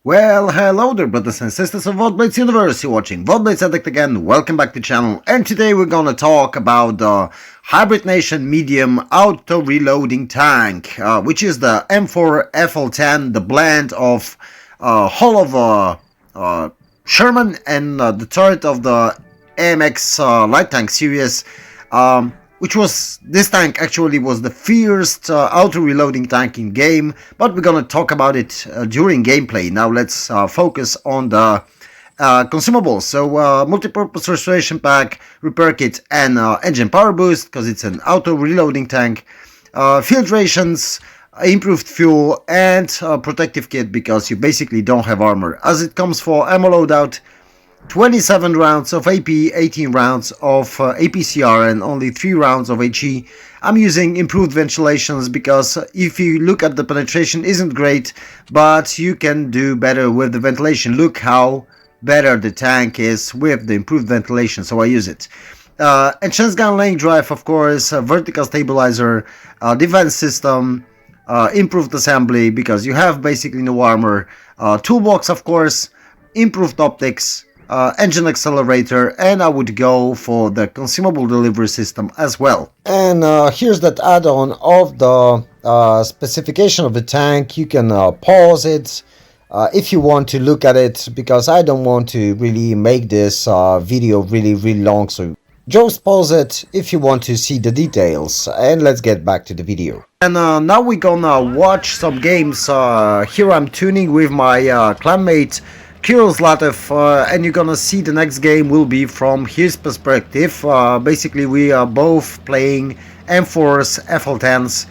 Well, hello there, brothers and sisters of WoT Blitz universe. You're watching WoT Blitz Addict again. Welcome back to the channel. And today we're gonna talk about the Hybrid Nation medium auto-reloading tank, which is the M4FL10, the blend of hull of Sherman and the turret of the AMX light tank series. This tank actually was the first auto-reloading tank in game, but we're gonna talk about it during gameplay. Now let's focus on the consumables. So multi-purpose restoration pack, repair kit, and engine power boost, because it's an auto-reloading tank. Field rations, improved fuel, and protective kit, because you basically don't have armor. As it comes for ammo loadout, 27 rounds of AP, 18 rounds of APCR, and only 3 rounds of HE. I'm using improved ventilations because if you look at the penetration, isn't great, but you can do better with the ventilation. Look how better the tank is with the improved ventilation, so I use it. Enhanced gun laying drive, of course, vertical stabilizer, defense system, improved assembly because you have basically no armor, toolbox, of course, improved optics, engine accelerator, and I would go for the consumable delivery system as well. And here's that add-on of the specification of the tank. You can pause it if you want to look at it, because I don't want to really make this video really long, so just pause it if you want to see the details, and let's get back to the video. And now we're gonna watch some games. Here I'm tuning with my clanmate Latev, and you're gonna see the next game will be from his perspective. Basically we are both playing M4's FL10s,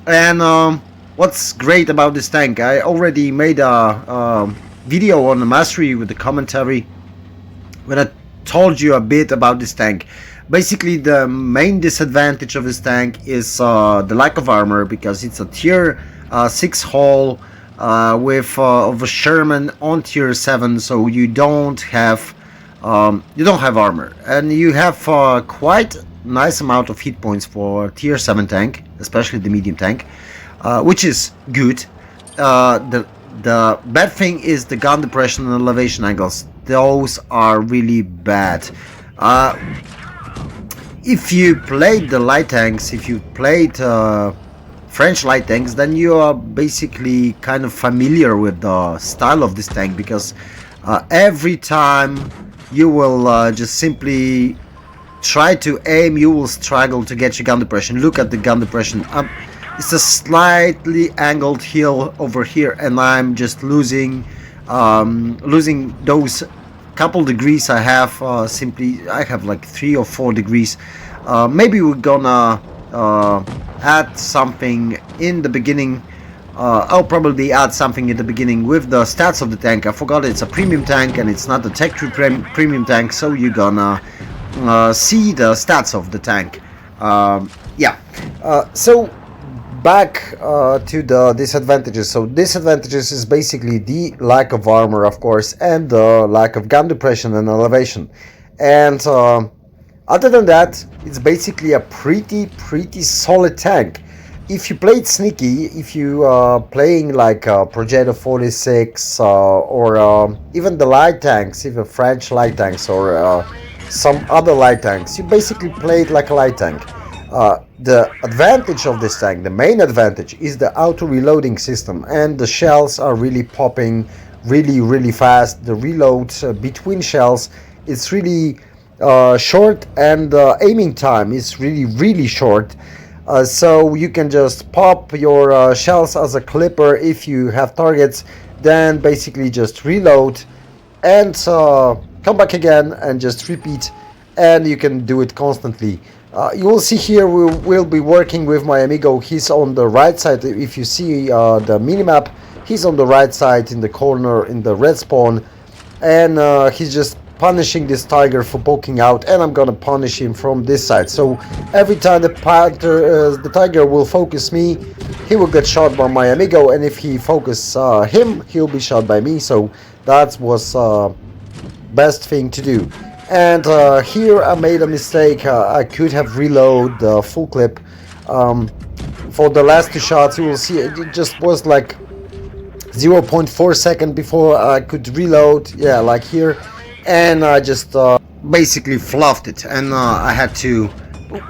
and what's great about this tank, I already made a video on the mastery with the commentary when I told you a bit about this tank. Basically the main disadvantage of this tank is the lack of armor, because it's a tier 6 hull with of a Sherman on tier 7, so you don't have armor, and you have quite nice amount of hit points for tier 7 tank, especially the medium tank, which is good. The bad thing is the gun depression and elevation angles. Those are really bad. If you played the light tanks, if you played French light tanks, then you are basically kind of familiar with the style of this tank, because every time you will just simply try to aim, you will struggle to get your gun depression. Look at the gun depression. It's a slightly angled hill over here, and I'm just losing those couple degrees I have. I have like 3 or 4 degrees. Maybe we're gonna add something in the beginning. I'll probably add something in the beginning with the stats of the tank. I forgot it's a premium tank and it's not a tech 3 premium tank, so you're gonna see the stats of the tank. So back to the disadvantages. So disadvantages is basically the lack of armor, of course, and the lack of gun depression and elevation. And other than that, it's basically a pretty solid tank. If you play it sneaky, if you are playing like Progetto 46 or even the light tanks, even French light tanks or some other light tanks, you basically play it like a light tank. The advantage of this tank, the main advantage, is the auto-reloading system, and the shells are really popping really fast. The reload between shells, it's really short, and the aiming time is really short, so you can just pop your shells as a clipper if you have targets, then basically just reload and come back again and just repeat, and you can do it constantly. You will see here we'll be working with my amigo. He's on the right side. If you see the minimap, he's on the right side in the corner in the red spawn, and he's just punishing this tiger for poking out, and I'm gonna punish him from this side. So every time the tiger will focus me, he will get shot by my amigo, and if he focus him, he'll be shot by me. So that was best thing to do. And here I made a mistake. I could have reloaded the full clip. For the last 2 shots, you will see it just was like 0.4 second before I could reload, yeah, like here, and I just basically fluffed it, and I had to.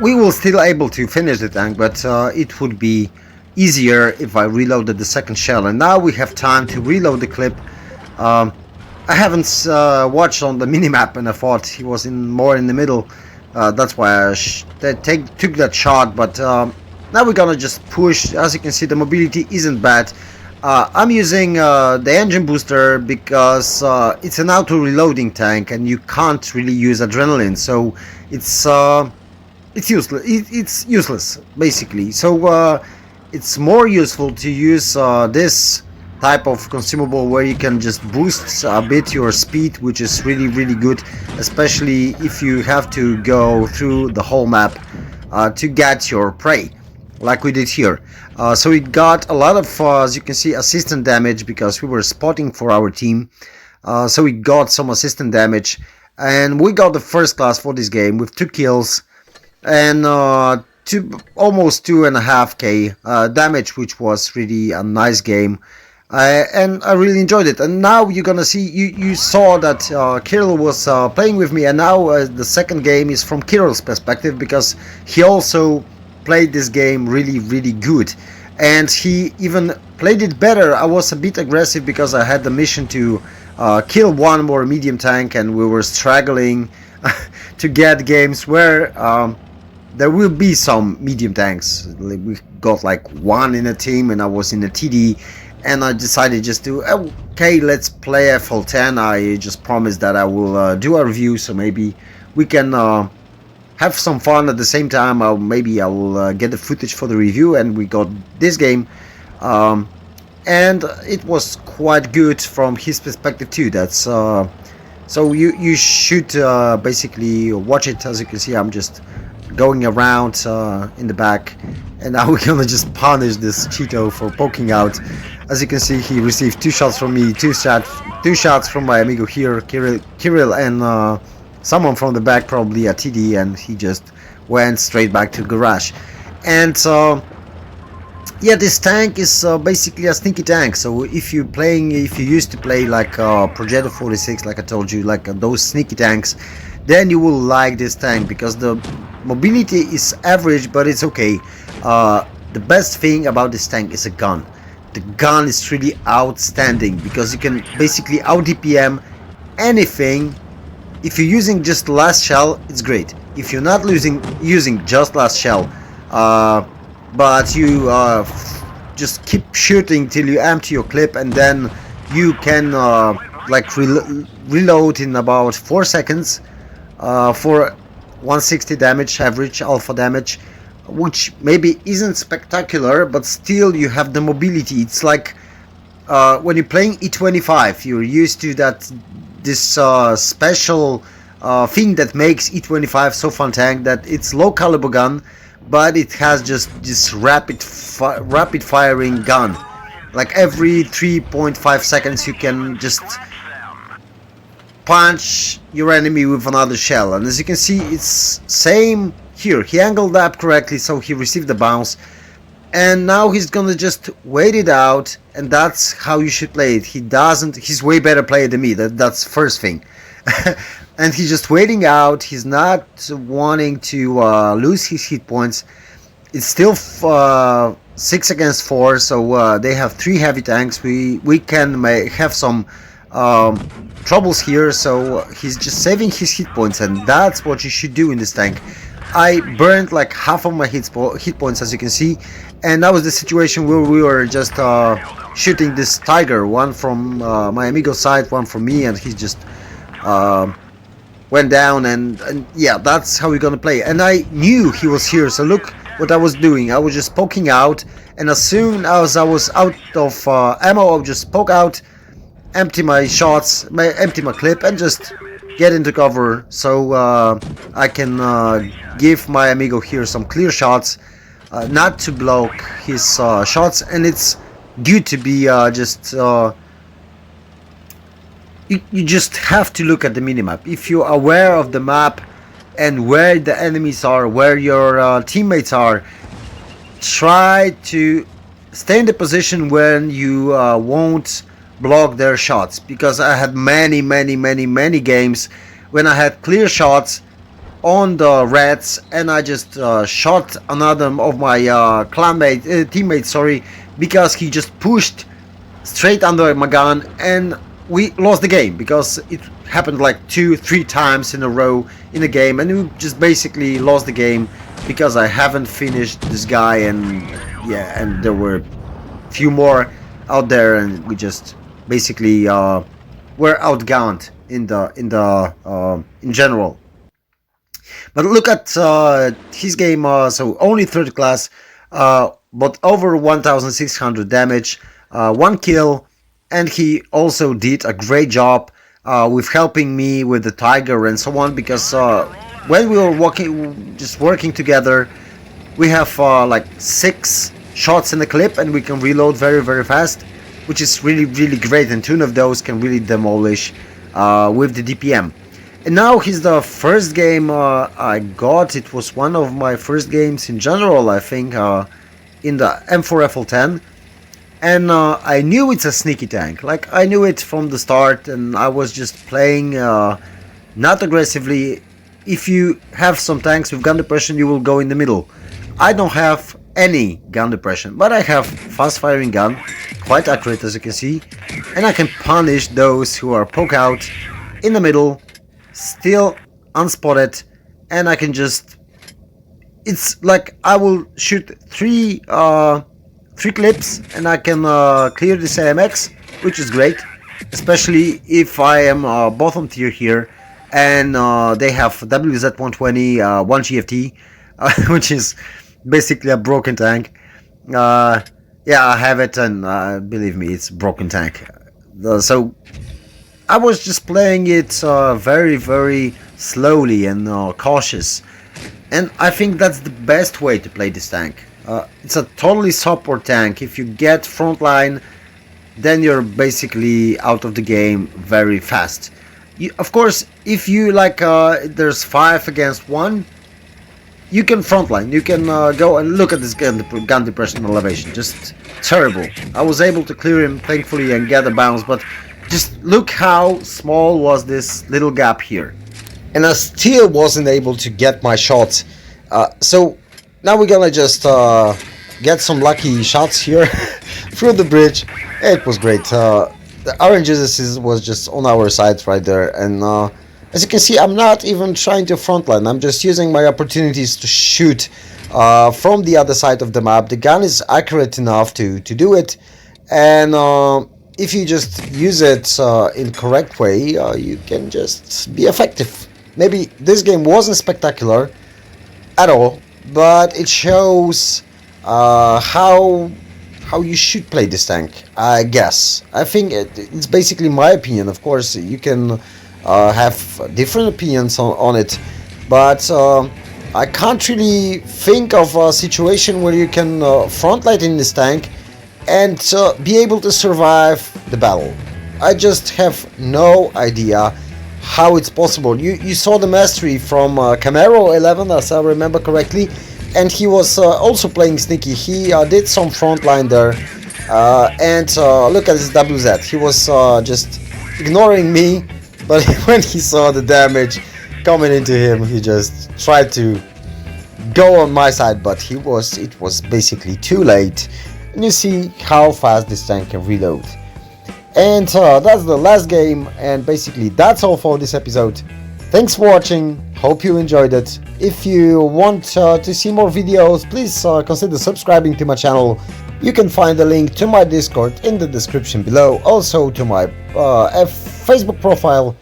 We were still able to finish the tank, but it would be easier if I reloaded the second shell. And now we have time to reload the clip. I haven't watched on the minimap, and I thought he was more in the middle. That's why I took that shot. But now we're gonna just push. As you can see, the mobility isn't bad. I'm using the engine booster because it's an auto-reloading tank, and you can't really use adrenaline, so it's useless. It's useless basically. So it's more useful to use this type of consumable where you can just boost a bit your speed, which is really good, especially if you have to go through the whole map to get your prey, like we did here. So we got a lot of, as you can see, assistant damage because we were spotting for our team. So we got some assistant damage, and we got the first class for this game with 2 kills and almost 2.5k damage, which was really a nice game. And I really enjoyed it. And now you're gonna see, you saw that Kirill was playing with me, and now the second game is from Kirill's perspective because he also played this game really good, and he even played it better. I was a bit aggressive because I had the mission to kill one more medium tank, and we were struggling to get games where there will be some medium tanks. We got like one in a team, and I was in a TD, and I decided just to, okay, let's play FL10. I just promised that I will do a review, so maybe we can have some fun at the same time. Maybe I will get the footage for the review, and we got this game, and it was quite good from his perspective too. That's so you should basically watch it. As you can see, I'm just going around in the back, and now we're gonna just punish this Cheeto for poking out. As you can see, he received 2 shots from me, 2 shots from my amigo here, Kirill, and someone from the back, probably a TD, and he just went straight back to the garage. And yeah, this tank is basically a sneaky tank. So if you used to play like Progetto 46, like I told you, like those sneaky tanks, then you will like this tank because the mobility is average, but it's okay. The best thing about this tank is a gun. The gun is really outstanding because you can basically out DPM anything. If you're using just last shell, it's great. If you're not using just last shell, but you just keep shooting till you empty your clip, and then you can like reload in about 4 seconds for 160 damage average alpha damage, which maybe isn't spectacular, but still you have the mobility. It's like when you're playing E25, you're used to this special thing that makes E25 so fun tank, that it's low caliber gun, but it has just this rapid firing gun. Like every 3.5 seconds you can just punch your enemy with another shell. And as you can see, it's same here. He angled up correctly, so he received the bounce, and now he's gonna just wait it out, and that's how you should play it. He's way better player than me, that's first thing. And he's just waiting out. He's not wanting to lose his hit points. It's still 6 against 4, so they have 3 heavy tanks. We can have some troubles here, so he's just saving his hit points, and that's what you should do in this tank. I burned like half of my hit points, as you can see, and that was the situation where we were just shooting this tiger, one from my amigo's side, one from me, and he just went down, and yeah, that's how we're gonna play. And I knew he was here, so look what I was doing. I was just poking out, and as soon as I was out of ammo, I would just poke out, empty my shots, empty my clip, and just get into cover, so I can give my amigo here some clear shots, not to block his shots. And it's good to be you just have to look at the minimap. If you're aware of the map and where the enemies are, where your teammates are, try to stay in the position when you won't block their shots, because I had many games when I had clear shots on the reds and I just shot another of my teammates, sorry, because he just pushed straight under my gun, and we lost the game because it happened like 2-3 times in a row in the game, and we just basically lost the game because I haven't finished this guy, and yeah, and there were few more out there, and we just basically were outgunned in general. But look at his game, so only third class, but over 1600 damage, 1 kill, and he also did a great job with helping me with the tiger and so on, because when we were just working together, we have like 6 shots in the clip and we can reload very fast, which is really great, and 2 of those can really demolish with the DPM. And now he's the first game I got. It was one of my first games in general, I think, in the M4FL10. And I knew it's a sneaky tank. Like, I knew it from the start, and I was just playing not aggressively. If you have some tanks with gun depression, you will go in the middle. I don't have any gun depression, but I have fast firing gun, quite accurate as you can see, and I can punish those who are poke out in the middle, still unspotted, and I can just, it's like I will shoot 3 clips and I can clear this AMX, which is great, especially if I am bottom tier here and they have WZ120 1 GFT, which is basically a broken tank. Yeah, I have it, and believe me, it's a broken tank. So I was just playing it very slowly and cautious, and I think that's the best way to play this tank. It's a totally support tank. If you get frontline, then you're basically out of the game very fast. Of course, if you like, there's 5 against 1, you can frontline. You can go and look at this gun depression elevation. Just terrible. I was able to clear him, thankfully, and get a bounce, but just look how small was this little gap here. And I still wasn't able to get my shots. So now we're gonna just get some lucky shots here through the bridge. It was great. The RNG was just on our side right there, and as you can see, I'm not even trying to frontline. I'm just using my opportunities to shoot from the other side of the map. The gun is accurate enough to do it, and if you just use it in correct way, you can just be effective. Maybe this game wasn't spectacular at all, but it shows how you should play this tank, I guess. I think it's basically my opinion. Of course, you can have different opinions on it, but I can't really think of a situation where you can frontline in this tank and be able to survive the battle. I just have no idea how it's possible. You saw the mastery from Camaro 11, as I remember correctly, and he was also playing sneaky. He did some frontline there, and look at this WZ. He was just ignoring me, but when he saw the damage coming into him, he just tried to go on my side, but it was basically too late. And you see how fast this tank can reload. And that's the last game, and basically that's all for this episode. Thanks for watching, hope you enjoyed it. If you want to see more videos, please consider subscribing to my channel. You can find the link to my Discord in the description below, also to my Facebook profile.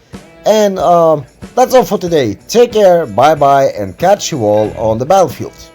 And that's all for today. Take care, bye bye, and catch you all on the battlefield.